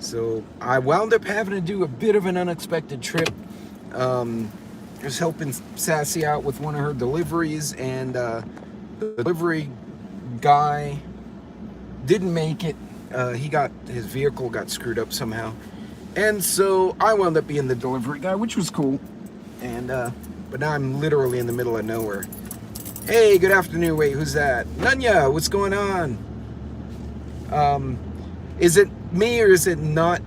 So I wound up having to do a bit of an unexpected trip. Just helping Sassy out with one of her deliveries, and the delivery guy didn't make it. His vehicle got screwed up somehow, and so I wound up being the delivery guy, which was cool. And but now I'm literally in the middle of nowhere. Hey, good afternoon. Wait, who's that? Nanya, what's going on? Is it me, or is it not?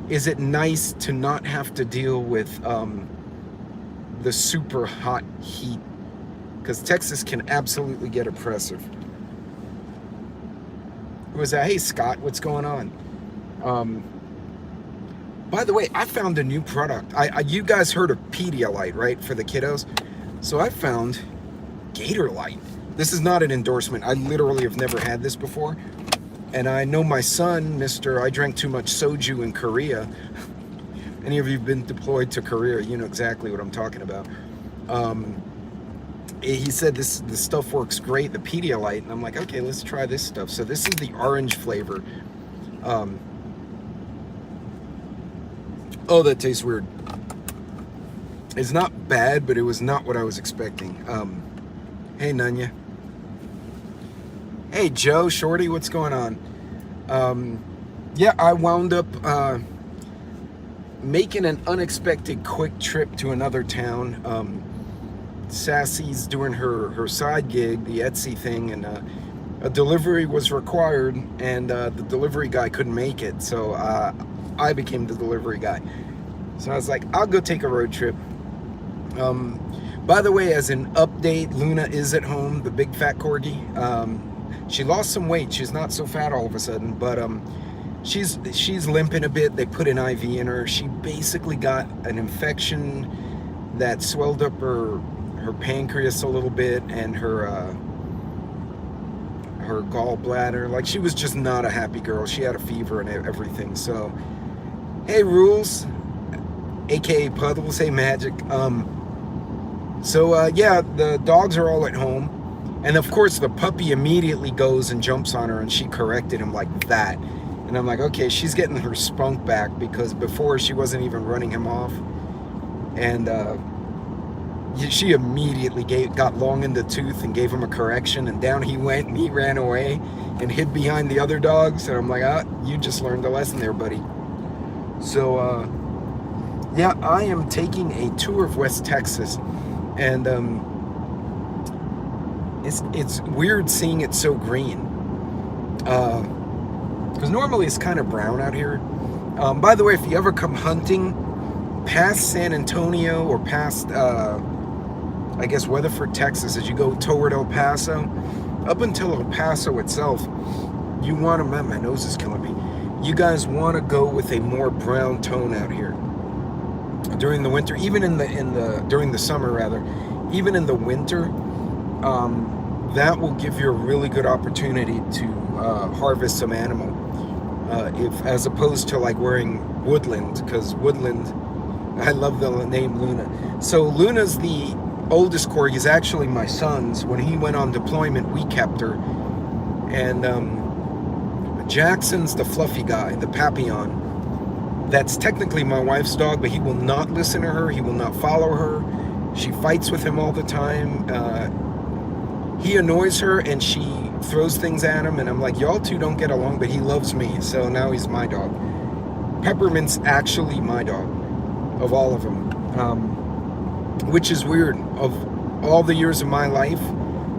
Is it nice to not have to deal with the super hot heat? Because Texas can absolutely get oppressive. Who was that? Hey, Scott, what's going on? By the way, I found a new product. You guys heard of Pedialyte, right, for the kiddos? So I found Gatorlyte. This is not an endorsement. I literally have never had this before. And I know my son, Mr. I drank too much soju in Korea. Any of you have been deployed to Korea, you know exactly what I'm talking about. He said this stuff works great, the Pedialyte. And I'm like, okay, let's try this stuff. So this is the orange flavor. Oh, that tastes weird. It's not bad, but it was not what I was expecting. Hey, Nanya. Hey, Joe, Shorty, what's going on? Yeah, I wound up making an unexpected quick trip to another town. Sassy's doing her side gig, the Etsy thing, and a delivery was required, and the delivery guy couldn't make it, so I became the delivery guy. So I was like, I'll go take a road trip. By the way, as an update, Luna is at home, the big fat corgi. She lost some weight. She's not so fat all of a sudden, but she's limping a bit. They put an IV in her. She basically got an infection that swelled up her pancreas a little bit, and her gallbladder. Like, she was just not a happy girl. She had a fever and everything. So, hey, Rules, aka Puddles. Hey, Magic. Yeah, the dogs are all at home. And of course, the puppy immediately goes and jumps on her, and she corrected him like that. And I'm like, okay, she's getting her spunk back, because before she wasn't even running him off. And she immediately got long in the tooth and gave him a correction, and down he went, and he ran away and hid behind the other dogs. And I'm like, you just learned a lesson there, buddy. So, yeah, I am taking a tour of West Texas, and it's weird seeing it so green, because normally it's kind of brown out here. By the way, if you ever come hunting past San Antonio or past I guess Weatherford, Texas, as you go toward El Paso, up until El Paso itself, you want to, my nose is killing me, you guys want to go with a more brown tone out here during the winter, even during the summer rather, even in the winter. That will give you a really good opportunity to harvest some animal, as opposed to like wearing woodland, because woodland, I love the name Luna. So Luna's the oldest corgi, is actually my son's. When he went on deployment, we kept her. And Jackson's the fluffy guy, the Papillon. That's technically my wife's dog, but he will not listen to her. He will not follow her. She fights with him all the time. He annoys her, and she throws things at him, and I'm like, y'all two don't get along, but he loves me, so now he's my dog. Peppermint's actually my dog, of all of them, which is weird. Of all the years of my life,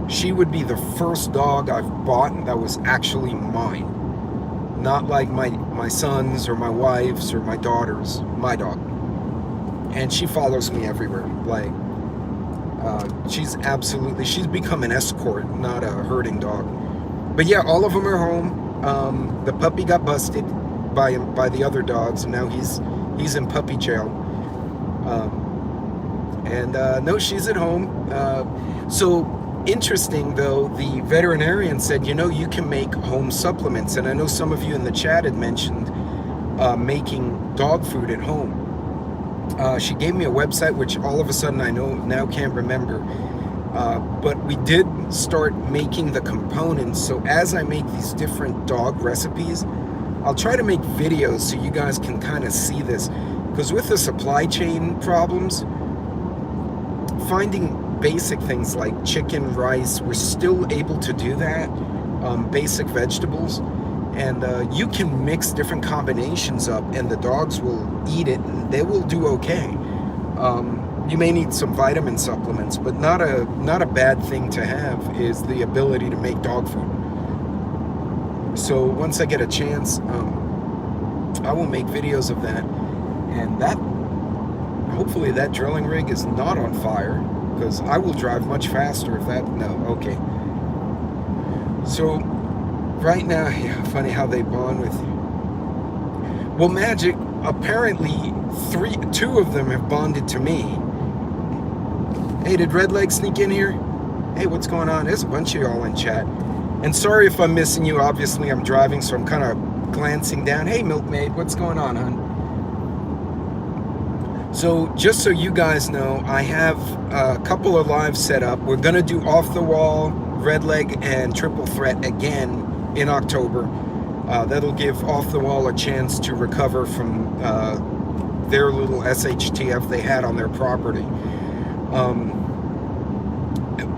she would be the first dog I've bought that was actually mine. Not like my son's or my wife's or my daughter's, my dog. And she follows me everywhere. Like, she's become an escort, not a herding dog. But yeah, all of them are home. The puppy got busted by the other dogs, and now he's in puppy jail. No, she's at home. So interesting though, the veterinarian said, you can make home supplements, and I know some of you in the chat had mentioned making dog food at home. She gave me a website, which all of a sudden I now can't remember. But we did start making the components. So as I make these different dog recipes, I'll try to make videos so you guys can kind of see this, because with the supply chain problems, finding basic things like chicken, rice, we're still able to do that, basic vegetables, and you can mix different combinations up and the dogs will eat it and they will do okay. You may need some vitamin supplements, but not a bad thing to have is the ability to make dog food. So once I get a chance, I will make videos of that, and that hopefully that drilling rig is not on fire, because I will drive much faster if that, no, okay. So right now, yeah, funny how they bond with you. Well, Magic, apparently two of them have bonded to me. Hey, did Redleg sneak in here? Hey, what's going on? There's a bunch of y'all in chat. And sorry if I'm missing you. Obviously, I'm driving, so I'm kind of glancing down. Hey, Milkmaid, what's going on, hon? So just so you guys know, I have a couple of lives set up. We're going to do Off the Wall, Redleg, and Triple Threat again in October. That'll give Off the Wall a chance to recover from their little SHTF they had on their property.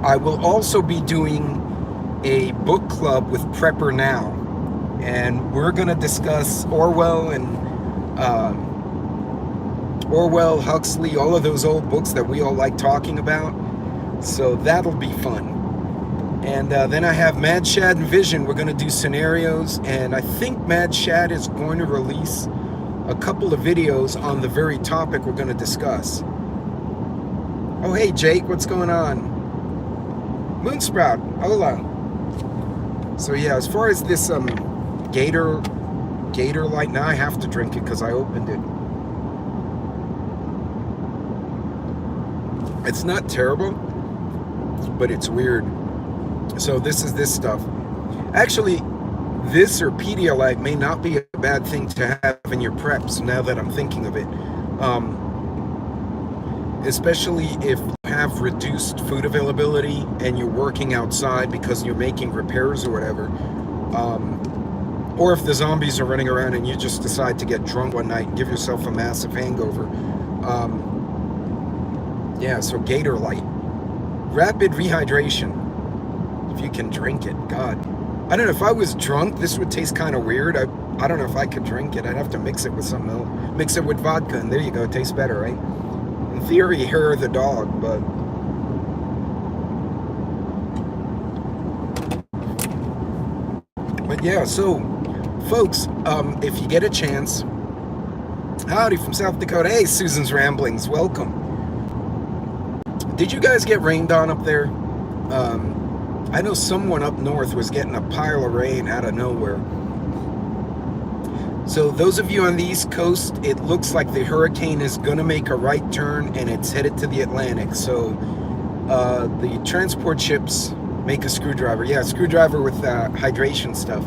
I will also be doing a book club with Prepper Now, and we're going to discuss Orwell and Orwell, Huxley, all of those old books that we all like talking about. So that'll be fun. And then I have Mad Shad and Vision. We're going to do scenarios, and I think Mad Shad is going to release a couple of videos on the very topic we're going to discuss. Oh, hey, Jake, what's going on? Moonsprout, hola. So yeah, as far as this Gator light, now I have to drink it because I opened it. It's not terrible, but it's weird. So this is this stuff. Actually, this or Pedialyte may not be a bad thing to have in your preps, now that I'm thinking of it. Especially if you have reduced food availability and you're working outside because you're making repairs or whatever. Or if the zombies are running around and you just decide to get drunk one night and give yourself a massive hangover. Yeah, so Gator Light. Rapid rehydration. If you can drink it, God. I don't know, if I was drunk, this would taste kind of weird. I don't know if I could drink it. I'd have to mix it with something else. Mix it with vodka, and there you go. It tastes better, right? In theory, her the dog, but... But yeah, so, folks, if you get a chance... Howdy from South Dakota. Hey, Susan's Ramblings. Welcome. Did you guys get rained on up there? I know someone up north was getting a pile of rain out of nowhere. So those of you on the East Coast, it looks like the hurricane is going to make a right turn and it's headed to the Atlantic. So the transport ships make a screwdriver. Yeah, screwdriver with hydration stuff.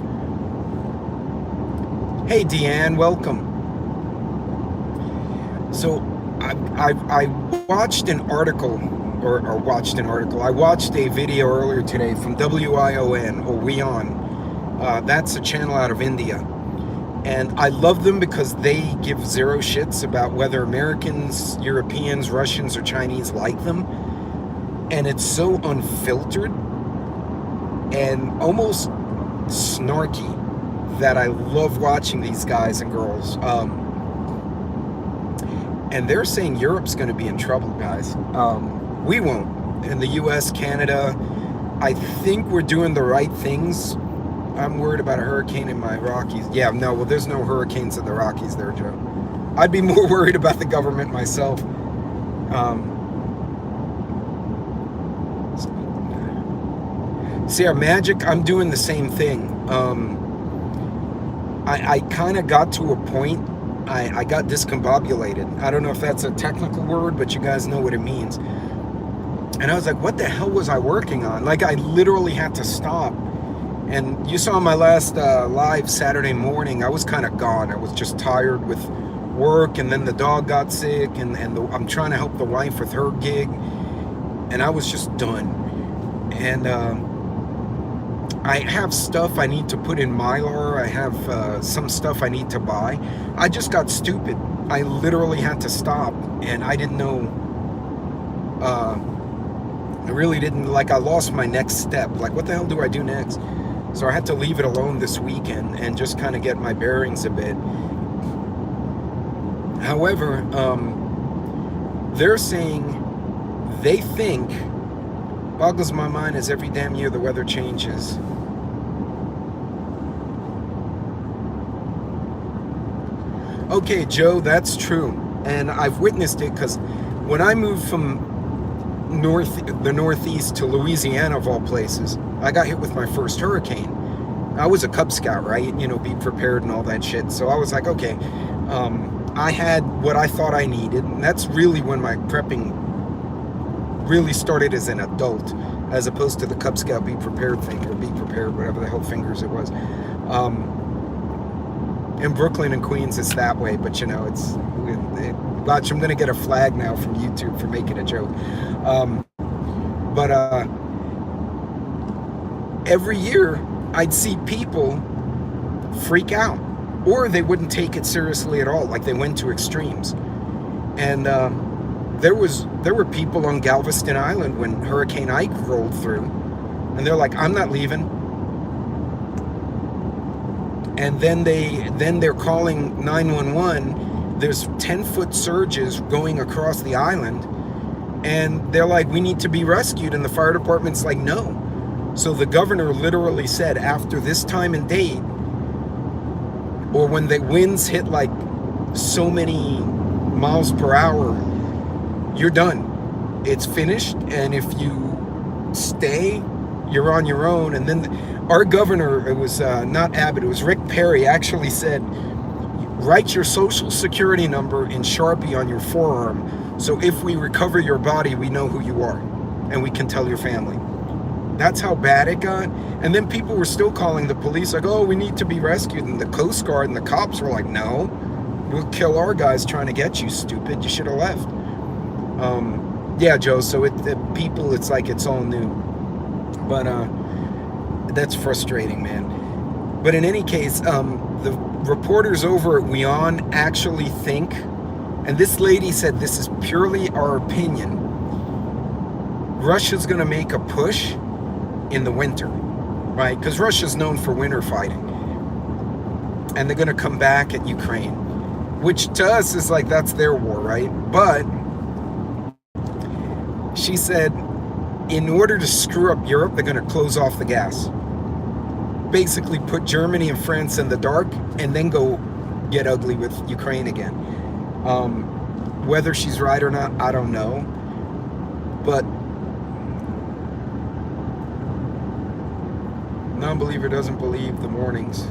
Hey, Deanne, welcome. So I watched an article, I watched a video earlier today from WION, or WION. That's a channel out of India. And I love them because they give zero shits about whether Americans, Europeans, Russians, or Chinese like them. And it's so unfiltered and almost snarky that I love watching these guys and girls. And they're saying Europe's going to be in trouble, guys. We won't. In the US, Canada, I think we're doing the right things. I'm worried about a hurricane in my Rockies. Yeah, no, well, there's no hurricanes in the Rockies there, Joe. I'd be more worried about the government myself. See, our Magic, I'm doing the same thing. I kind of got to a point, I got discombobulated. I don't know if that's a technical word, but you guys know what it means. And I was like, what the hell was I working on? Like, I literally had to stop. And you saw my last live Saturday morning, I was kind of gone. I was just tired with work, and then the dog got sick, and I'm trying to help the wife with her gig, and I was just done. And I have stuff I need to put in Mylar. I have some stuff I need to buy. I just got stupid. I literally had to stop, and I didn't know. I really didn't, like, I lost my next step. Like, what the hell do I do next? So I had to leave it alone this weekend and just kind of get my bearings a bit. However, they're saying they think, boggles my mind, as every damn year the weather changes. Okay, Joe, that's true. And I've witnessed it because when I moved from the Northeast to Louisiana, of all places, I got hit with my first hurricane. I was a Cub Scout, right? You know, be prepared and all that shit. So I was like, okay, I had what I thought I needed. And that's really when my prepping really started as an adult, as opposed to the Cub Scout be prepared thing, or be prepared, whatever the hell fingers it was. In Brooklyn and Queens, it's that way, but you know, watch, I'm gonna get a flag now from YouTube for making a joke. But every year I'd see people freak out, or they wouldn't take it seriously at all, like they went to extremes. And there were people on Galveston Island when Hurricane Ike rolled through, and they're like, I'm not leaving. And then they're calling 911. There's 10-foot surges going across the island, and they're like, we need to be rescued, and the fire department's like, no. So the governor literally said, after this time and date, or when the winds hit like so many miles per hour, you're done. It's finished, and if you stay, you're on your own. And then our governor, it was not Abbott, it was Rick Perry, actually said, write your social security number in Sharpie on your forearm, so if we recover your body, we know who you are, and we can tell your family. That's how bad it got. And then people were still calling the police, like, oh, we need to be rescued. And the Coast Guard and the cops were like, no, we'll kill our guys trying to get you, stupid. You should have left. Yeah, Joe, so people, it's like it's all new. But that's frustrating, man. But in any case, the reporters over at WION actually think, and this lady said this is purely our opinion, Russia's going to make a push in the winter, right? Because Russia's known for winter fighting. And they're going to come back at Ukraine, which to us is like, that's their war, right? But she said, in order to screw up Europe, they're going to close off the gas. Basically put Germany and France in the dark, and then go get ugly with Ukraine again. Whether she's right or not, I don't know. But non-believer doesn't believe the mornings.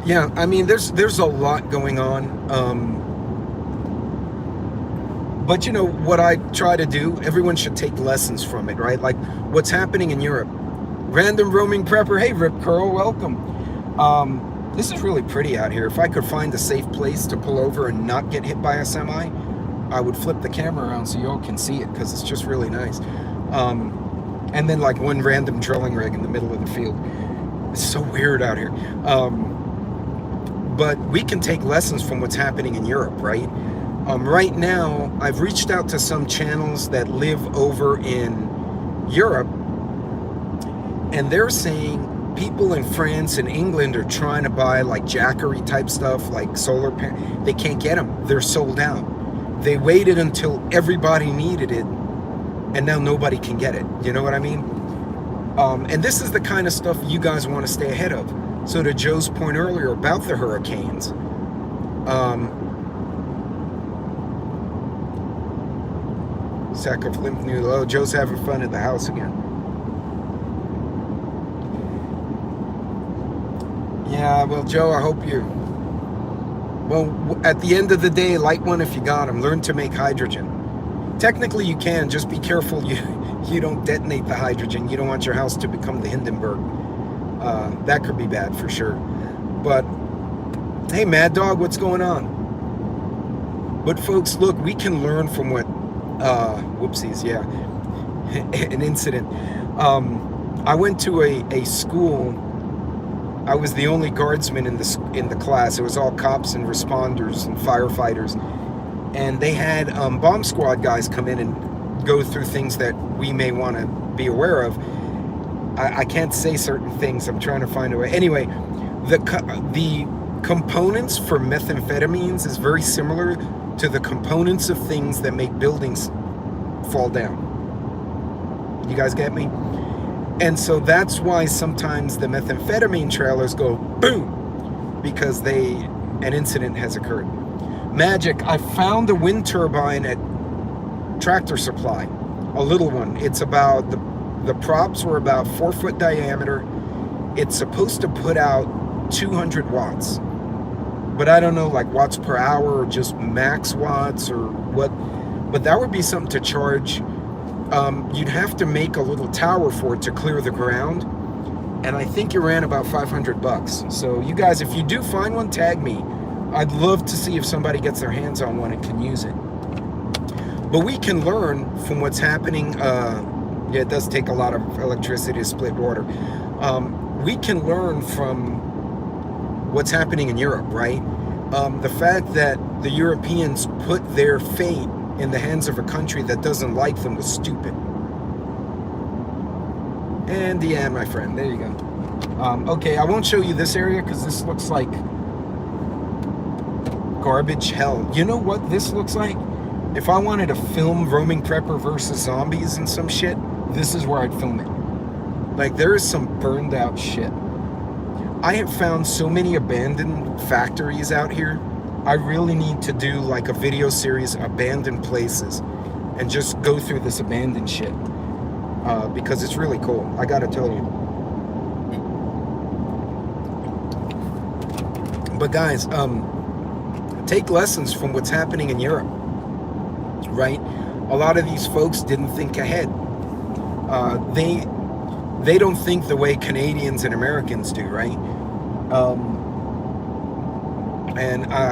Yeah, I mean, there's a lot going on. But you know what I try to do? Everyone should take lessons from it, right? Like what's happening in Europe. Random roaming prepper. Hey, Rip Curl, welcome. This is really pretty out here. If I could find a safe place to pull over and not get hit by a semi, I would flip the camera around so y'all can see it, because it's just really nice. And then like one random drilling rig in the middle of the field. It's so weird out here. But we can take lessons from what's happening in Europe, right? Right now, I've reached out to some channels that live over in Europe, and they're saying people in France and England are trying to buy like Jackery type stuff, like solar panels. They can't get them. They're sold out. They waited until everybody needed it, and now nobody can get it. You know what I mean? And this is the kind of stuff you guys want to stay ahead of. So to Joe's point earlier about the hurricanes, sack of lymph noodle. Oh, Joe's having fun at the house again. Yeah, well, Joe, I hope you... Well, at the end of the day, light one if you got them. Learn to make hydrogen. Technically, you can. Just be careful you don't detonate the hydrogen. You don't want your house to become the Hindenburg. That could be bad for sure. But, hey, Mad Dog, what's going on? But, folks, look, we can learn from what Whoopsies, yeah. An incident. I went to a school. I was the only guardsman in the class. It was all cops and responders and firefighters, and they had bomb squad guys come in and go through things that we may want to be aware of. I can't say certain things. I'm trying to find a way. Anyway, the components for methamphetamines is very similar to the components of things that make buildings fall down. You guys get me? And so that's why sometimes the methamphetamine trailers go boom, because an incident has occurred. Magic, I found a wind turbine at Tractor Supply, a little one. It's about, the props were about 4 foot diameter. It's supposed to put out 200 watts, but I don't know, like watts per hour or just max watts or what, but that would be something to charge. You'd have to make a little tower for it to clear the ground, and I think it ran about $500. So you guys, if you do find one, tag me. I'd love to see if somebody gets their hands on one and can use it. But we can learn from what's happening. Yeah, it does take a lot of electricity to split water. We can learn from what's happening in Europe, right? The fact that the Europeans put their fate in the hands of a country that doesn't like them was stupid. And yeah, my friend, there you go. Okay, I won't show you this area because this looks like garbage hell. You know what this looks like? If I wanted to film roaming prepper versus zombies and some shit, this is where I'd film it. Like, there is some burned out shit. I have found so many abandoned factories out here. I really need to do like a video series, abandoned places, and just go through this abandoned shit, because it's really cool. I gotta tell you. But guys, take lessons from what's happening in Europe, right? A lot of these folks didn't think ahead. They don't think the way Canadians and Americans do, right?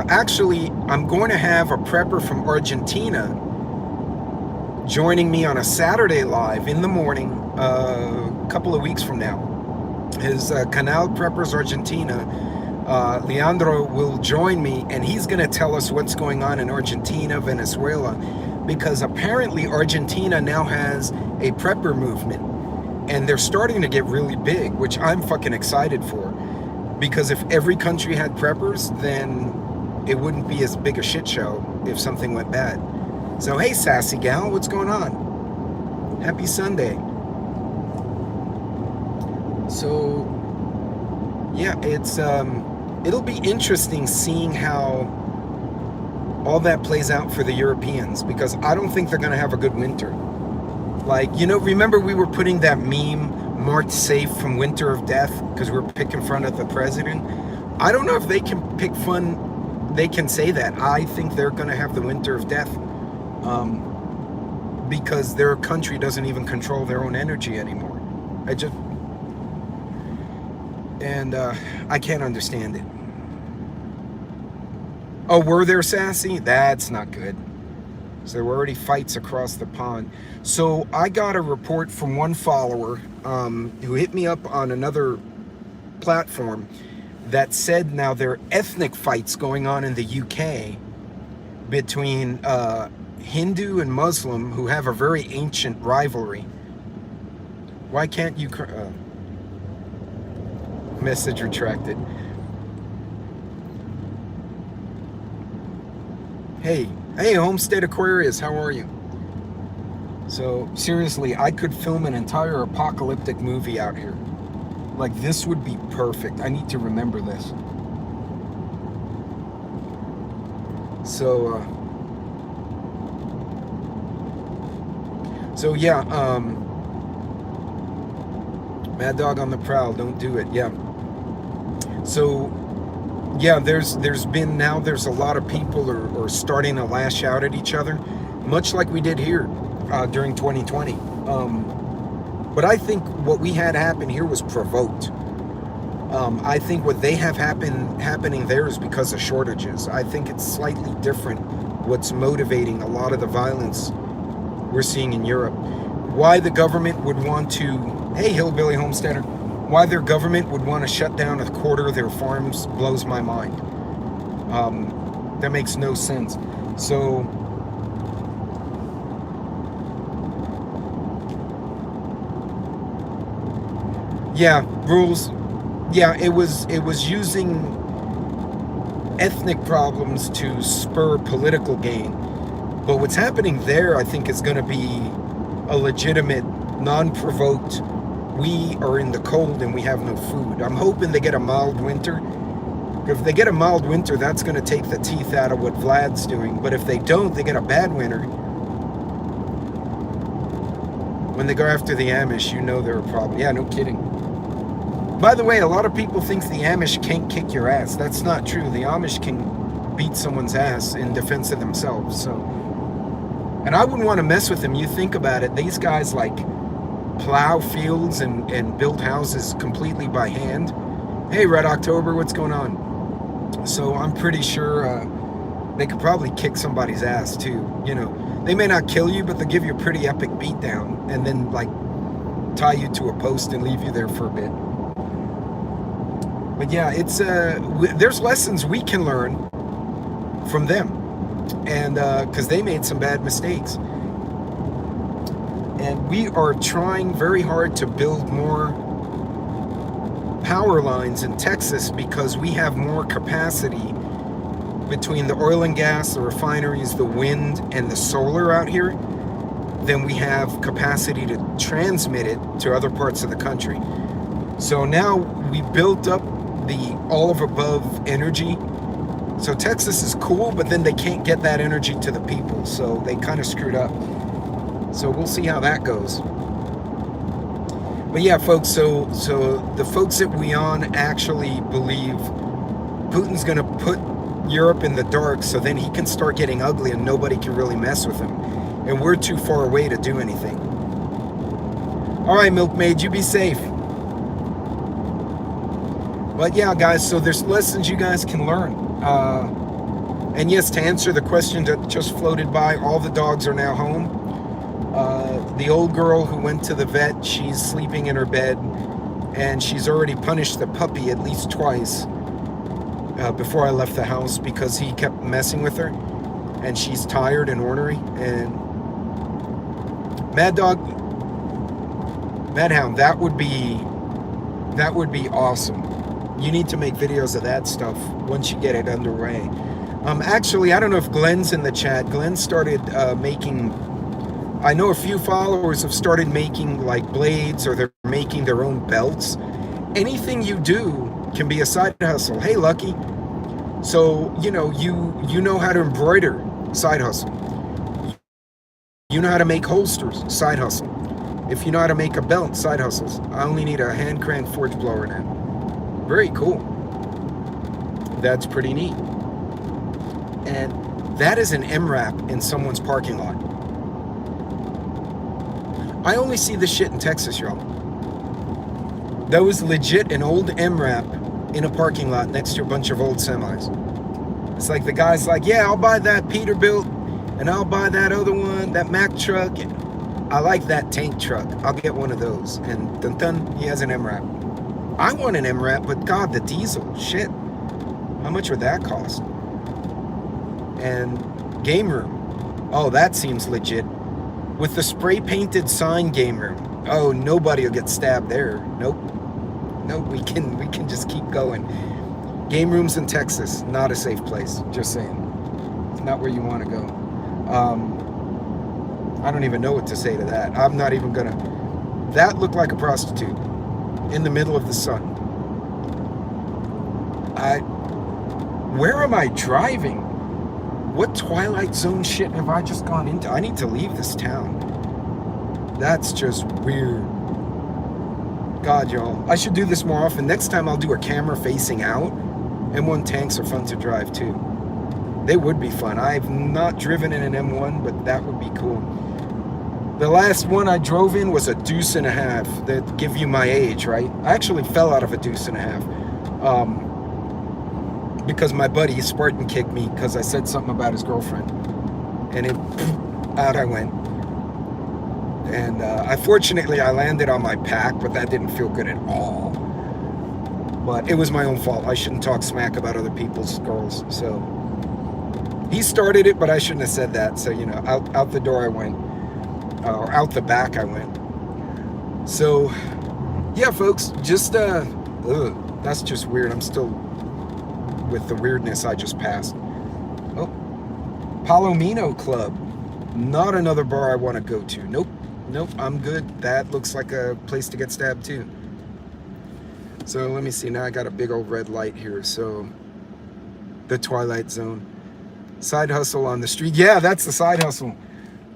Actually, I'm going to have a prepper from Argentina joining me on a Saturday live in the morning, a couple of weeks from now. His Canal Preppers Argentina, Leandro, will join me, and he's going to tell us what's going on in Argentina, Venezuela, because apparently Argentina now has a prepper movement, and they're starting to get really big, which I'm fucking excited for. Because if every country had preppers, then it wouldn't be as big a shit show if something went bad. So, hey, sassy gal, what's going on? Happy Sunday. So, yeah, it's it'll be interesting seeing how all that plays out for the Europeans, because I don't think they're going to have a good winter. Like, you know, remember we were putting that meme, marked safe from winter of death, because we're picking fun at the president. I don't know if they can pick fun, they can say that. I think they're going to have the winter of death, because their country doesn't even control their own energy anymore. I can't understand it. Oh, were there, sassy? That's not good. So there were already fights across the pond. So I got a report from one follower who hit me up on another platform that said now there are ethnic fights going on in the UK between Hindu and Muslim who have a very ancient rivalry. Why can't you... message retracted. Hey, Homestead Aquarius, how are you? So, seriously, I could film an entire apocalyptic movie out here. Like, this would be perfect. I need to remember this. So yeah, Mad Dog on the Prowl, don't do it, yeah. So, yeah, there's a lot of people are starting to lash out at each other, much like we did here during 2020. But I think what we had happen here was provoked. I think what they have happening there is because of shortages. I think it's slightly different what's motivating a lot of the violence we're seeing in Europe. Why the government would want to, hey, hillbilly homesteader, why their government would want to shut down a quarter of their farms blows my mind. That makes no sense. So, yeah, rules. Yeah, it was using ethnic problems to spur political gain. But what's happening there, I think, is going to be a legitimate, non-provoked, we are in the cold and we have no food. I'm hoping they get a mild winter. If they get a mild winter, that's going to take the teeth out of what Vlad's doing. But if they don't, they get a bad winter. When they go after the Amish, you know they're a problem. Yeah, no kidding. By the way, a lot of people think the Amish can't kick your ass. That's not true. The Amish can beat someone's ass in defense of themselves. So, and I wouldn't want to mess with them. You think about it. These guys like plow fields and build houses completely by hand. Hey, Red October, what's going on? So I'm pretty sure they could probably kick somebody's ass too. You know, they may not kill you, but they'll give you a pretty epic beatdown and then like tie you to a post and leave you there for a bit. But yeah, it's there's lessons we can learn from them, and because they made some bad mistakes, and we are trying very hard to build more power lines in Texas because we have more capacity between the oil and gas, the refineries, the wind, and the solar out here than we have capacity to transmit it to other parts of the country. So now we built up the all of above energy. So Texas is cool, but then they can't get that energy to the people. So they kind of screwed up. So we'll see how that goes. But yeah, folks, so the folks at WION actually believe Putin's going to put Europe in the dark so then he can start getting ugly and nobody can really mess with him. And we're too far away to do anything. All right, Milkmaid, you be safe. But yeah, guys, so there's lessons you guys can learn. And yes, to answer the question that just floated by, all the dogs are now home. The old girl who went to the vet, she's sleeping in her bed, and she's already punished the puppy at least twice before I left the house because he kept messing with her, and she's tired and ornery. And Mad Dog, Madhound, that would be awesome. You need to make videos of that stuff once you get it underway. Actually, I don't know if Glenn's in the chat. Glenn started making, I know a few followers have started making like blades, or they're making their own belts. Anything you do can be a side hustle. Hey, Lucky. So, you know, you know how to embroider, side hustle. You know how to make holsters, side hustle. If you know how to make a belt, side hustles. I only need a hand crank forge blower now. Very cool. That's pretty neat. And that is an MRAP in someone's parking lot. I only see this shit in Texas, y'all. That was legit an old MRAP in a parking lot next to a bunch of old semis. It's like the guy's like, yeah, I'll buy that Peterbilt, and I'll buy that other one, that Mack truck. I like that tank truck. I'll get one of those. And dun dun, he has an MRAP. I want an MRAP, but God, the diesel, shit. How much would that cost? And game room. Oh, that seems legit. With the spray painted sign game room. Oh, nobody will get stabbed there. Nope. Nope, we can just keep going. Game rooms in Texas, not a safe place. Just saying. It's not where you want to go. I don't even know what to say to that. I'm not even gonna. That looked like a prostitute in the middle of the sun. Where am I driving? What Twilight Zone shit have I just gone into? I need to leave this town. That's just weird. God, y'all. I should do this more often. Next time I'll do a camera facing out. M1 tanks are fun to drive too. They would be fun. I've not driven in an M1, but that would be cool. The last one I drove in was a deuce and a half. That give you my age, right? I actually fell out of a deuce and a half. Because my buddy Spartan kicked me because I said something about his girlfriend. And out I went. And unfortunately, I landed on my pack, but that didn't feel good at all. But it was my own fault. I shouldn't talk smack about other people's girls. So he started it, but I shouldn't have said that. So, you know, out the door I went, or out the back I went. So, yeah, folks, just, that's just weird. I'm still with the weirdness I just passed. Oh, Palomino Club. Not another bar I want to go to. Nope, I'm good. That looks like a place to get stabbed too. So let me see, now I got a big old red light here. So the Twilight Zone. Side hustle on the street. Yeah, that's the side hustle.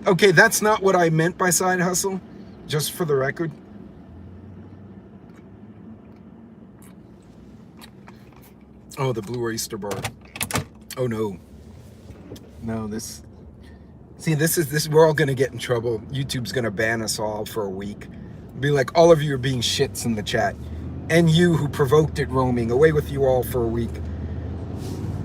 Okay, that's not what I meant by side hustle, just for the record. Oh, the Blue Oyster Bar. Oh no. No, this... See, this is we're all gonna get in trouble. YouTube's gonna ban us all for a week. Be like, all of you are being shits in the chat. And you who provoked it roaming, away with you all for a week.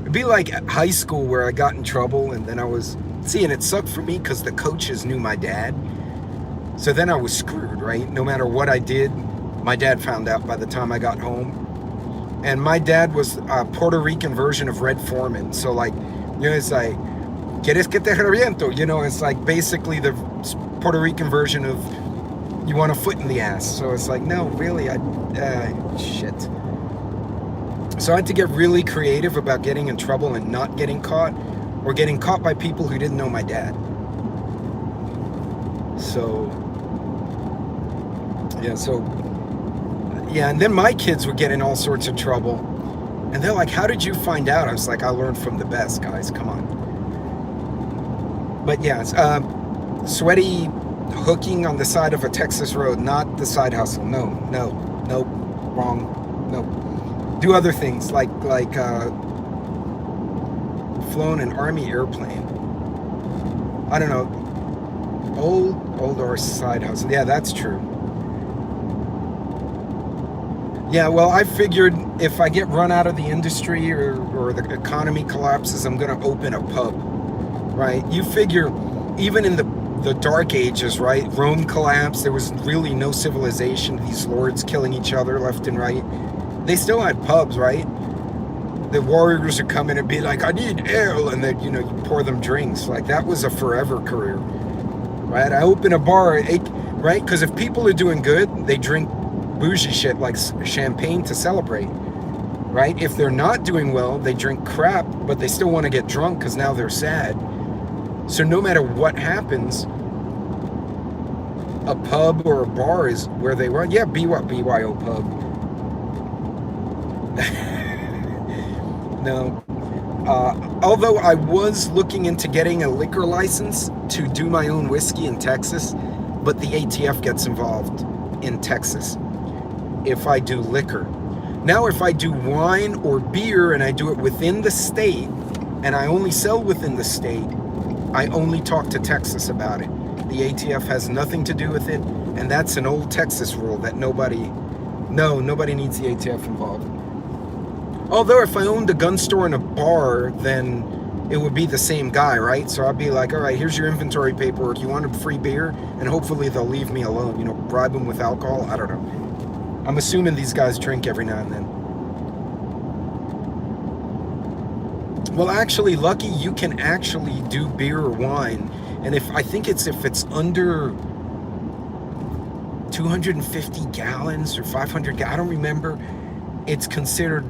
It'd be like at high school where I got in trouble and then I was... See, and it sucked for me because the coaches knew my dad. So then I was screwed, right? No matter what I did, my dad found out by the time I got home. And my dad was a Puerto Rican version of Red Foreman. So like, you know, it's like, ¿Quieres que te reviento? You know, it's like basically the Puerto Rican version of you want a foot in the ass. So it's like, no, really, shit. So I had to get really creative about getting in trouble and not getting caught, or getting caught by people who didn't know my dad. So, yeah, and then my kids would get in all sorts of trouble. And they're like, how did you find out? I was like, I learned from the best, guys, come on. But yeah, sweaty hooking on the side of a Texas road, not the side hustle. No, wrong, no. Do other things like flown an Army airplane. I don't know. Old or side hustle. Yeah, that's true. Yeah, well, I figured if I get run out of the industry or the economy collapses, I'm going to open a pub. Right, you figure even in the dark ages, right, Rome collapsed, there was really no civilization, these lords killing each other left and right. They still had pubs, right? The warriors would come in and be like, I need ale, and then, you know, you pour them drinks. Like, that was a forever career, right? I open a bar, right, because if people are doing good, they drink bougie shit like champagne to celebrate. Right? If they're not doing well, they drink crap, but they still want to get drunk because now they're sad. So no matter what happens, a pub or a bar is where they run. Yeah, BYO pub. No. Although I was looking into getting a liquor license to do my own whiskey in Texas, but the ATF gets involved in Texas if I do liquor. Now, if I do wine or beer and I do it within the state, and I only sell within the state, I only talk to Texas about it. The ATF has nothing to do with it, and that's an old Texas rule that nobody needs the ATF involved. Although if I owned a gun store and a bar, then it would be the same guy, right? So I'd be like, all right, here's your inventory paperwork. You want a free beer? And hopefully they'll leave me alone, you know, bribe them with alcohol. I don't know. I'm assuming these guys drink every now and then. Well, actually, Lucky, you can actually do beer or wine. And if it's under 250 gallons or 500 gallons, I don't remember, it's considered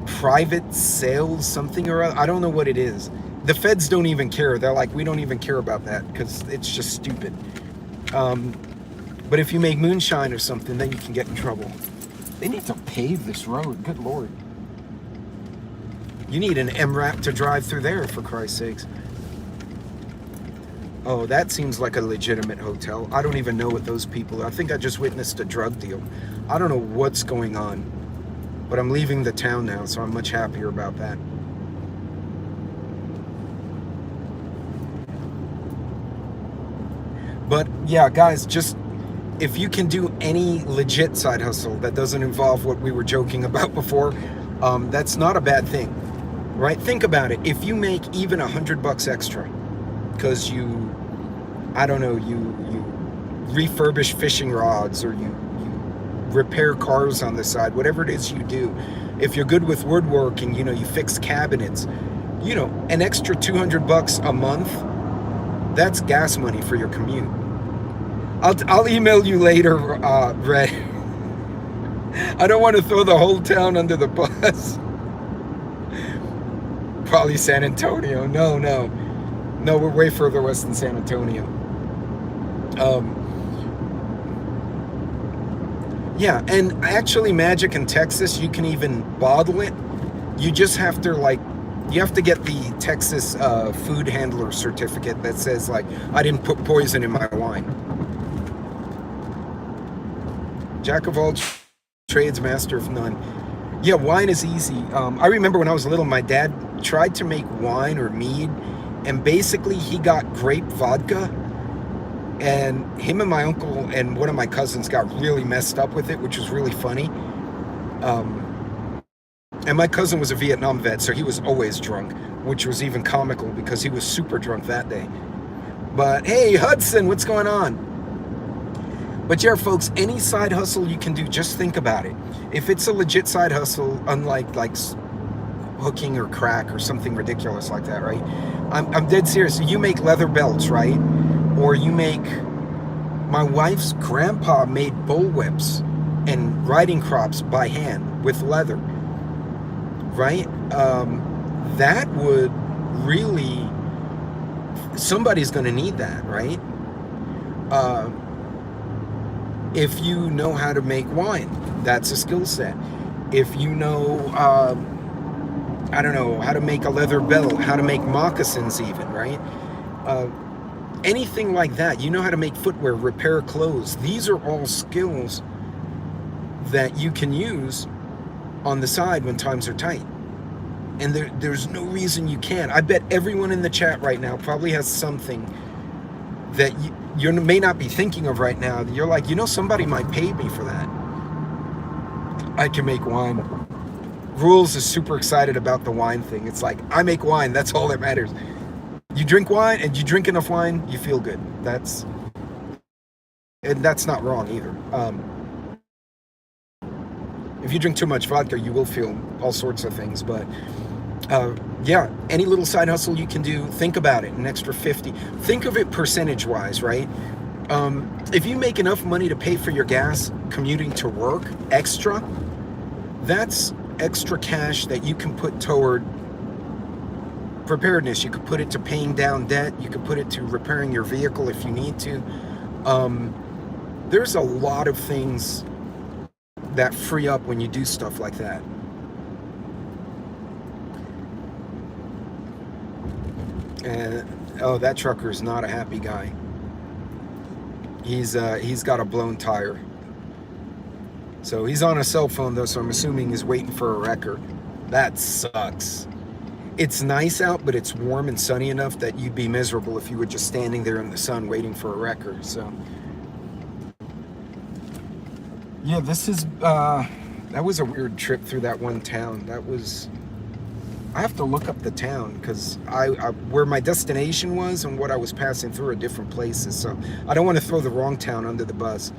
private sales, something or other. I don't know what it is. The feds don't even care. They're like, we don't even care about that because it's just stupid. But if you make moonshine or something, then you can get in trouble. They need to pave this road. Good Lord. You need an MRAP to drive through there, for Christ's sakes. Oh, that seems like a legitimate hotel. I don't even know what those people are. I think I just witnessed a drug deal. I don't know what's going on. But I'm leaving the town now, so I'm much happier about that. But yeah, guys, just if you can do any legit side hustle that doesn't involve what we were joking about before, that's not a bad thing, right? Think about it. If you make even $100 extra because you I don't know, you refurbish fishing rods, or you repair cars on the side, whatever it is you do. If you're good with woodworking, you know, you fix cabinets, you know, an extra $200 a month, that's gas money for your commute. I'll email you later, Red. I don't want to throw the whole town under the bus. Probably San Antonio. No, we're way further west than San Antonio. Yeah, and actually Magic in Texas, you can even bottle it. You just have to, like, you have to get the Texas food handler certificate that says, like, I didn't put poison in my wine. Jack of all trades, master of none. Yeah, wine is easy. I remember when I was little, my dad tried to make wine or mead, and basically he got grape vodka, and him and my uncle and one of my cousins got really messed up with it, which was really funny. And my cousin was a Vietnam vet, so he was always drunk, which was even comical because he was super drunk that day. But hey, Hudson, what's going on? But yeah, folks, any side hustle you can do, just think about it. If it's a legit side hustle, unlike like hooking or crack or something ridiculous like that, right? I'm dead serious. You make leather belts, right? Or you make, my wife's grandpa made bullwhips and riding crops by hand with leather, right? That would really, somebody's going to need that, right? If you know how to make wine, that's a skill set. If you know, I don't know, how to make a leather belt, how to make moccasins even, right? Anything like that. You know how to make footwear, repair clothes. These are all skills that you can use on the side when times are tight. And there's no reason you can't. I bet everyone in the chat right now probably has something that you may not be thinking of right now. You're like, you know, somebody might pay me for that. I can make wine. Rules is super excited about the wine thing. It's like, I make wine, that's all that matters. You drink wine, and you drink enough wine, you feel good. That's not wrong either. If you drink too much vodka, you will feel all sorts of things. But yeah, any little side hustle you can do, think about it, an extra 50. Think of it percentage-wise, right? If you make enough money to pay for your gas commuting to work extra, that's extra cash that you can put toward preparedness. You could put it to paying down debt. You could put it to repairing your vehicle if you need to. There's a lot of things that free up when you do stuff like that. And oh, that trucker is not a happy guy. He's got a blown tire. So he's on a cell phone though, so I'm assuming he's waiting for a wrecker. That sucks. It's nice out, but it's warm and sunny enough that you'd be miserable if you were just standing there in the sun waiting for a wrecker. So yeah, this is that was a weird trip through that one town. That was, I have to look up the town because I where my destination was and what I was passing through are different places. So I don't want to throw the wrong town under the bus.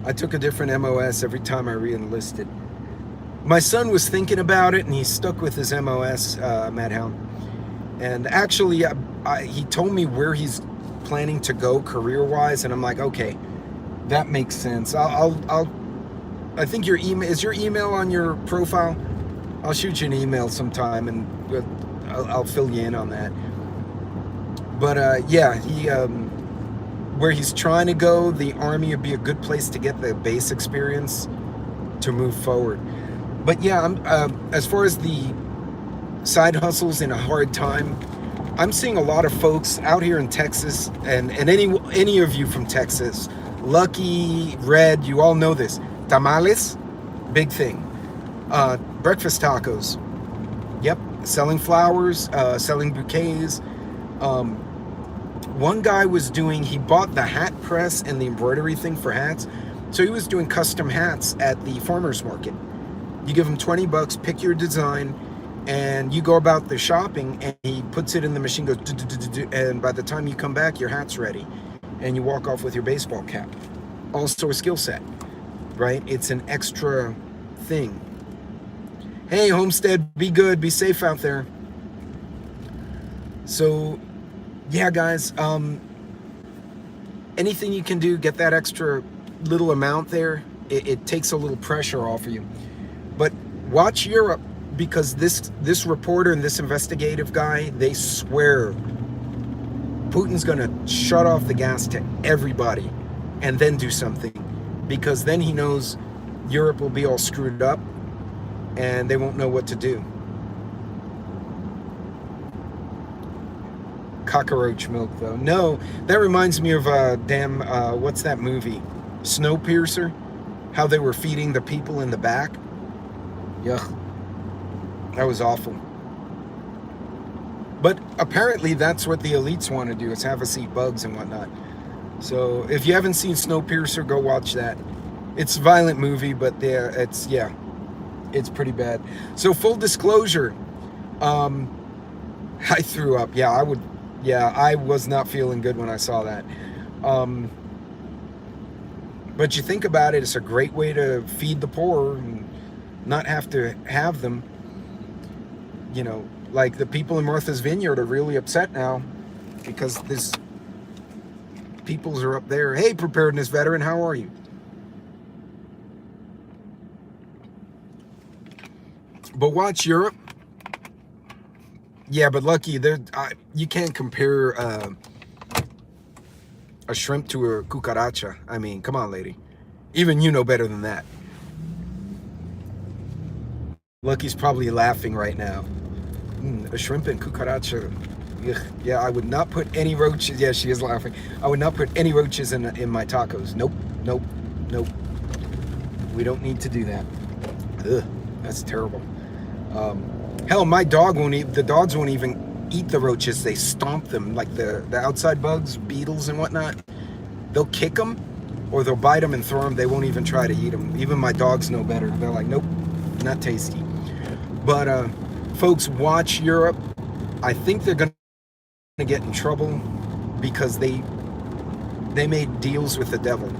I took a different MOS every time I re-enlisted. My son was thinking about it, and he stuck with his MOS, Madhound. And actually, he told me where he's planning to go career-wise, and I'm like, okay, that makes sense. I think your email, is your email on your profile? I'll shoot you an email sometime, and I'll fill you in on that. But yeah, he where he's trying to go, the Army would be a good place to get the base experience to move forward. But yeah, as far as the side hustles in a hard time, I'm seeing a lot of folks out here in Texas, and any of you from Texas, Lucky, Red, you all know this. Tamales, big thing. Breakfast tacos. Yep, selling flowers, selling bouquets. One guy was doing, he bought the hat press and the embroidery thing for hats. So he was doing custom hats at the farmer's market. You give him $20, pick your design, and you go about the shopping, and he puts it in the machine, goes, and by the time you come back, your hat's ready, and you walk off with your baseball cap. Also a skill set, right? It's an extra thing. Hey, Homestead, be good, be safe out there. So, yeah, guys, anything you can do, get that extra little amount there. It takes a little pressure off of you. But watch Europe, because this reporter and this investigative guy, they swear Putin's gonna shut off the gas to everybody and then do something, because then he knows Europe will be all screwed up and they won't know what to do. Cockroach milk, though. No, that reminds me of what's that movie? Snowpiercer? How they were feeding the people in the back. Yuck. That was awful. But apparently that's what the elites want to do, is have us eat bugs and whatnot. So if you haven't seen Snowpiercer, go watch that. It's a violent movie, but it's pretty bad. So full disclosure, I threw up. I was not feeling good when I saw that. But you think about it, it's a great way to feed the poor and not have to have them. You know, like the people in Martha's Vineyard are really upset now because this peoples are up there. Hey, preparedness veteran, how are you? But watch Europe. Yeah, but lucky, you can't compare a shrimp to a cucaracha. I mean, come on, lady. Even you know better than that. Lucky's probably laughing right now. A shrimp and cucaracha. Ugh. Yeah, I would not put any roaches. Yeah, she is laughing. I would not put any roaches in my tacos. Nope, nope, nope. We don't need to do that. Ugh, that's terrible. Hell, my dog won't eat. The dogs won't even eat the roaches. They stomp them, like the outside bugs, beetles and whatnot. They'll kick them, or they'll bite them and throw them. They won't even try to eat them. Even my dogs know better. They're like, nope, not tasty. But folks, watch Europe. I think they're gonna get in trouble because they made deals with the devil.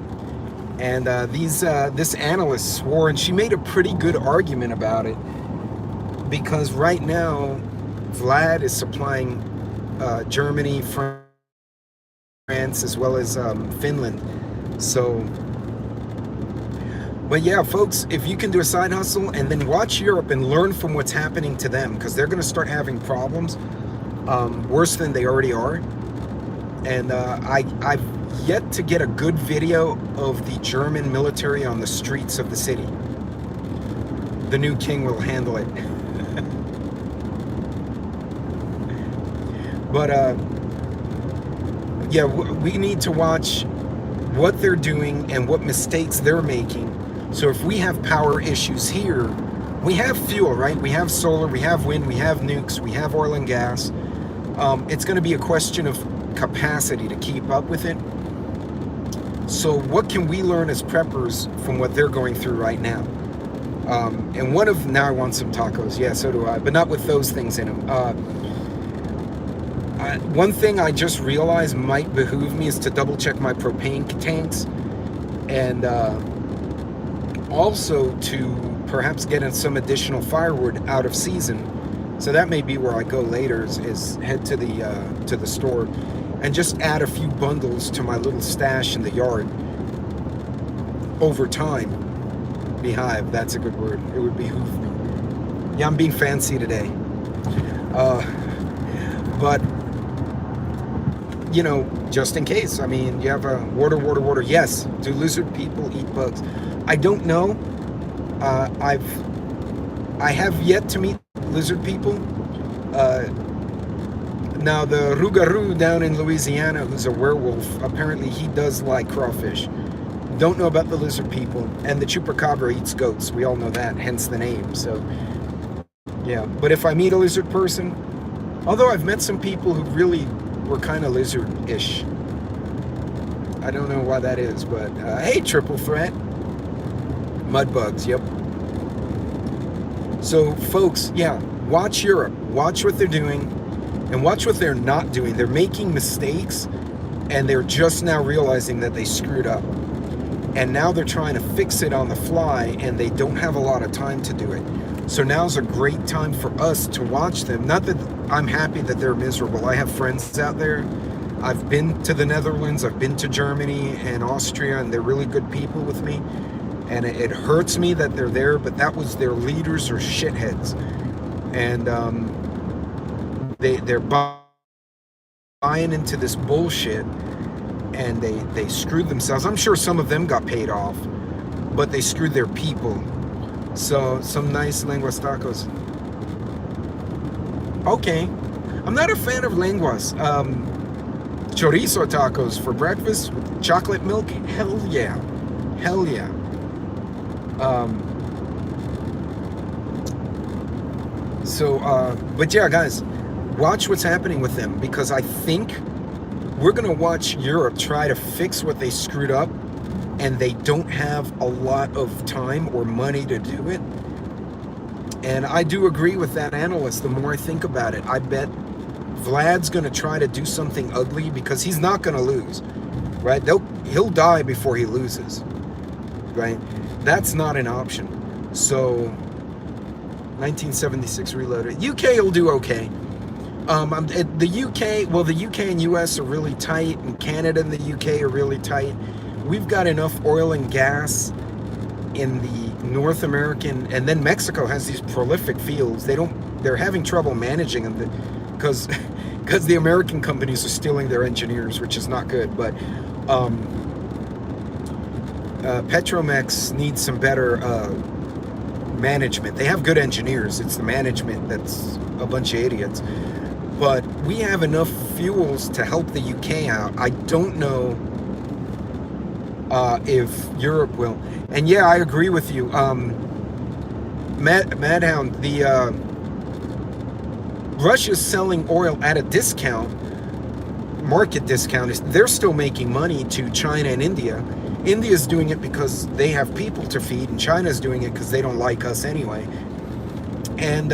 And this analyst swore, and she made a pretty good argument about it. Because right now, Vlad is supplying Germany, France, as well as Finland. So, but yeah, folks, if you can do a side hustle and then watch Europe and learn from what's happening to them, because they're going to start having problems worse than they already are. And I've yet to get a good video of the German military on the streets of the city. The new king will handle it. But yeah, we need to watch what they're doing and what mistakes they're making. So if we have power issues here, we have fuel, right? We have solar, we have wind, we have nukes, we have oil and gas. It's going to be a question of capacity to keep up with it. So what can we learn as preppers from what they're going through right now? And now I want some tacos. Yeah, so do I, but not with those things in them. One thing I just realized might behoove me is to double check my propane tanks, and also to perhaps get some additional firewood out of season. So that may be where I go later, is head to the store and just add a few bundles to my little stash in the yard over time. Behive, that's a good word. It would behoove me. Yeah, I'm being fancy today. But you know, just in case. I mean, you have a water. Yes, do lizard people eat bugs? I don't know. I have yet to meet lizard people. Now the Rougarou down in Louisiana, who's a werewolf, apparently he does like crawfish. Don't know about the lizard people. And the chupacabra eats goats. We all know that, hence the name. So yeah, but if I meet a lizard person, although I've met some people who really were kind of lizard-ish. I don't know why that is, but hey, triple threat. Mud bugs, yep. So folks, yeah, watch Europe, watch what they're doing, and watch what they're not doing. They're making mistakes, and they're just now realizing that they screwed up. And now they're trying to fix it on the fly, and they don't have a lot of time to do it. So now's a great time for us to watch them. Not that I'm happy that they're miserable. I have friends out there. I've been to the Netherlands, I've been to Germany and Austria, and they're really good people with me. And it hurts me that they're there, but that was their leaders are shitheads. And they're buying into this bullshit, and they screwed themselves. I'm sure some of them got paid off, but they screwed their people. So some nice lenguas tacos. Okay, I'm not a fan of lenguas. Chorizo tacos for breakfast with chocolate milk, hell yeah, hell yeah. But yeah, guys, watch what's happening with them, because I think we're gonna watch Europe try to fix what they screwed up, and they don't have a lot of time or money to do it. And I do agree with that analyst. The more I think about it, I bet Vlad's gonna try to do something ugly, because he's not gonna lose, right? He'll die before he loses, right? That's not an option. So 1976 reloaded. UK will do okay. The UK, well, the UK and US are really tight, and Canada and the UK are really tight. We've got enough oil and gas in the North American, and then Mexico has these prolific fields. They're having trouble managing them because the American companies are stealing their engineers, which is not good. But Petromex needs some better management. They have good engineers. It's the management that's a bunch of idiots. But we have enough fuels to help the UK out. I don't know if Europe will. And yeah, I agree with you. Madhound, Russia's selling oil at a discount, market discount. They're still making money to China and India. India's doing it because they have people to feed, and China's doing it because they don't like us anyway. And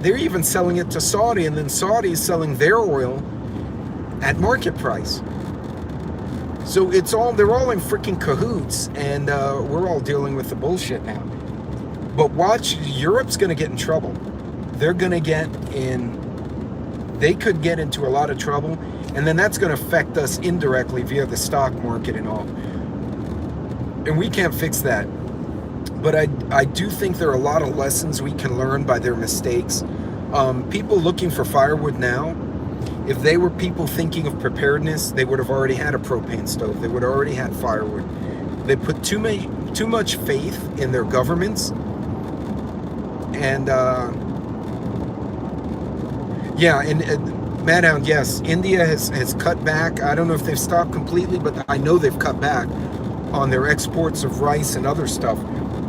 they're even selling it to Saudi, and then Saudi is selling their oil at market price. So they're all in freaking cahoots, and we're all dealing with the bullshit now. But watch, Europe's going to get in trouble. They could get into a lot of trouble, and then that's going to affect us indirectly via the stock market and all. And we can't fix that. But I do think there are a lot of lessons we can learn by their mistakes. People looking for firewood now, if they were people thinking of preparedness, they would have already had a propane stove. They would have already had firewood. They put too much faith in their governments. And yeah, and Madhound, yes, India has cut back. I don't know if they've stopped completely, but I know they've cut back on their exports of rice and other stuff.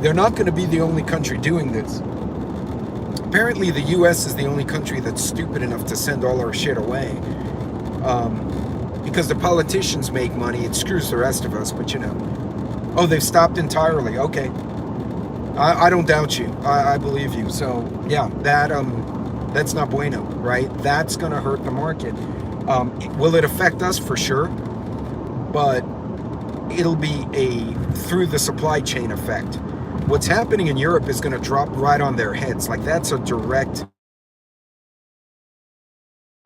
They're not going to be the only country doing this. Apparently the US is the only country that's stupid enough to send all our shit away. Because the politicians make money, it screws the rest of us, but you know. Oh, they've stopped entirely, okay. I don't doubt you, I believe you. So yeah, that's not bueno, right? That's gonna hurt the market. Will it affect us? For sure, but it'll be a through the supply chain effect. What's happening in Europe is going to drop right on their heads. Like, that's a direct...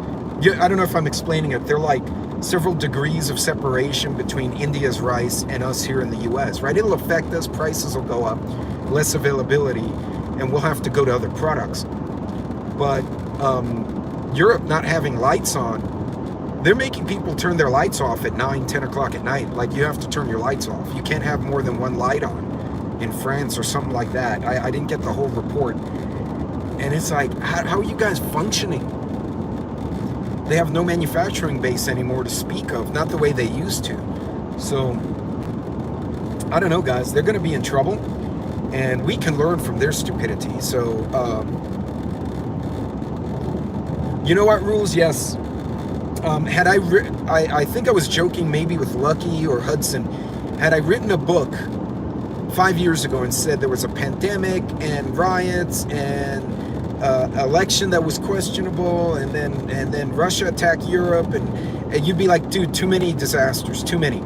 I don't know if I'm explaining it. They're like several degrees of separation between India's rice and us here in the US, right? It'll affect us. Prices will go up, less availability, and we'll have to go to other products. But Europe not having lights on, they're making people turn their lights off at 9, 10 o'clock at night. Like, you have to turn your lights off. You can't have more than one light on in France or something like that. I didn't get the whole report. And it's like, how are you guys functioning? They have no manufacturing base anymore to speak of, not the way they used to. So, I don't know, guys. They're going to be in trouble, and we can learn from their stupidity. So, you know what, Rules? Yes. Had I think I was joking maybe with Lucky or Hudson. Had I written a book 5 years ago and said there was a pandemic and riots and election that was questionable, and then Russia attacked Europe, and you'd be like, dude, too many disasters, too many.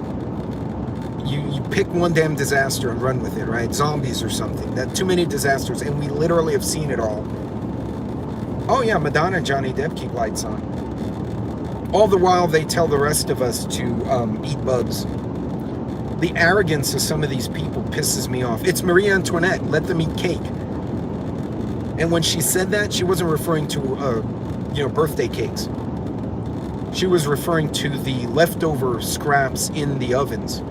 You pick one damn disaster and run with it, right? Zombies or something. That too many disasters, and we literally have seen it all. Oh yeah, Madonna and Johnny Depp keep lights on. All the while they tell the rest of us to eat bugs. The arrogance of some of these people pisses me off. It's Marie Antoinette. Let them eat cake. And when she said that, she wasn't referring to, birthday cakes. She was referring to the leftover scraps in the ovens.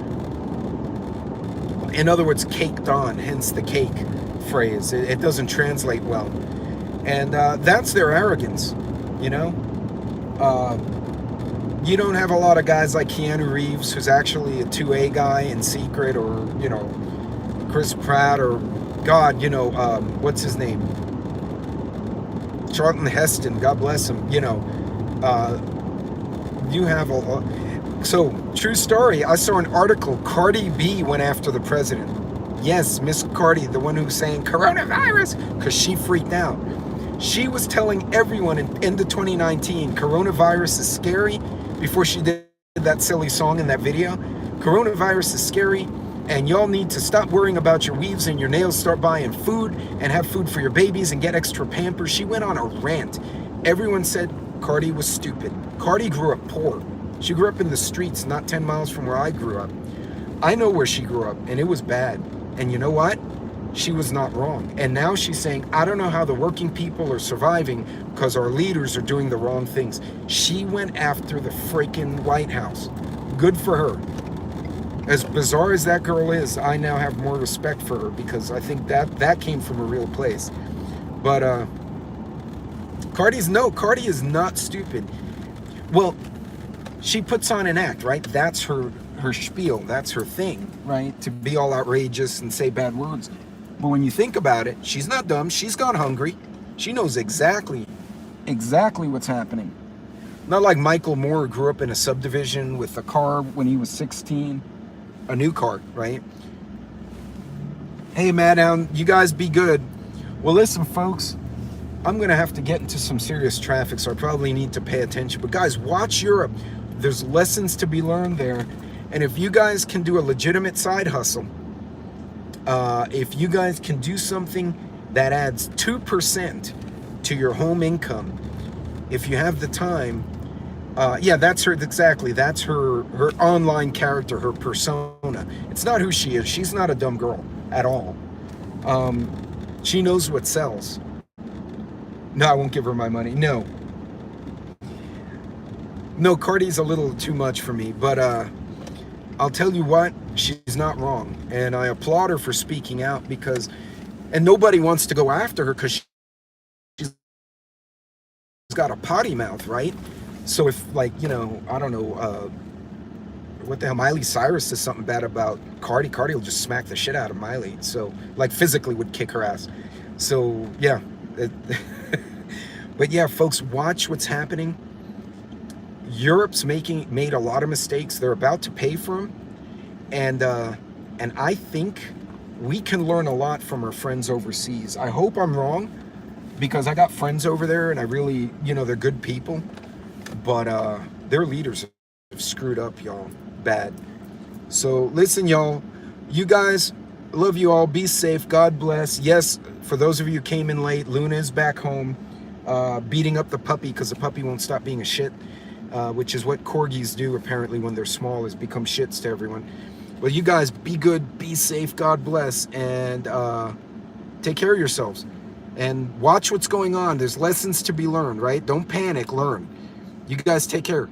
In other words, caked on, hence the cake phrase. It doesn't translate well. And that's their arrogance, you know? You don't have a lot of guys like Keanu Reeves, who's actually a 2A guy in secret, or, Chris Pratt, or, God, what's his name? Charlton Heston, God bless him, you have a lot. So, true story, I saw an article, Cardi B went after the president. Yes, Miss Cardi, the one who's saying coronavirus, because she freaked out. She was telling everyone in end of 2019, coronavirus is scary, before she did that silly song in that video. Coronavirus is scary, and y'all need to stop worrying about your weaves and your nails, start buying food, and have food for your babies, and get extra Pampers. She went on a rant. Everyone said Cardi was stupid. Cardi grew up poor. She grew up in the streets, not 10 miles from where I grew up. I know where she grew up, and it was bad. And you know what? She was not wrong. And now she's saying, I don't know how the working people are surviving because our leaders are doing the wrong things. She went after the freaking White House. Good for her. As bizarre as that girl is, I now have more respect for her, because I think that came from a real place. But Cardi is not stupid. Well, she puts on an act, right? That's her spiel. That's her thing, right? To be all outrageous and say bad words. But when you think about it, she's not dumb. She's gone hungry. She knows exactly what's happening. Not like Michael Moore, who grew up in a subdivision with a car when he was 16. A new car, right? Hey, Maddown, you guys be good. Well, listen, folks, I'm going to have to get into some serious traffic, so I probably need to pay attention. But guys, watch Europe. There's lessons to be learned there. And if you guys can do a legitimate side hustle, if you guys can do something that adds 2% to your home income, if you have the time, yeah, that's her, exactly. That's her online character, her persona. It's not who she is. She's not a dumb girl at all. She knows what sells. No, I won't give her my money. No, Cardi's a little too much for me, but I'll tell you what, she's not wrong. And I applaud her for speaking out, and nobody wants to go after her because she's got a potty mouth, right? So if, I don't know, what the hell, Miley Cyrus says something bad about Cardi will just smack the shit out of Miley. So, physically would kick her ass. So, yeah. But yeah, folks, watch what's happening. Europe's made a lot of mistakes. They're about to pay for them. And I think we can learn a lot from our friends overseas. I hope I'm wrong, because I got friends over there, and I really, they're good people. But their leaders have screwed up, y'all, bad. So listen, y'all, you guys, love you all. Be safe. God bless. Yes, for those of you who came in late, Luna is back home, beating up the puppy because the puppy won't stop being a shit, which is what corgis do apparently when they're small, is become shits to everyone. Well, you guys, be good, be safe. God bless, and take care of yourselves. And watch what's going on. There's lessons to be learned, right? Don't panic, learn. You guys take care.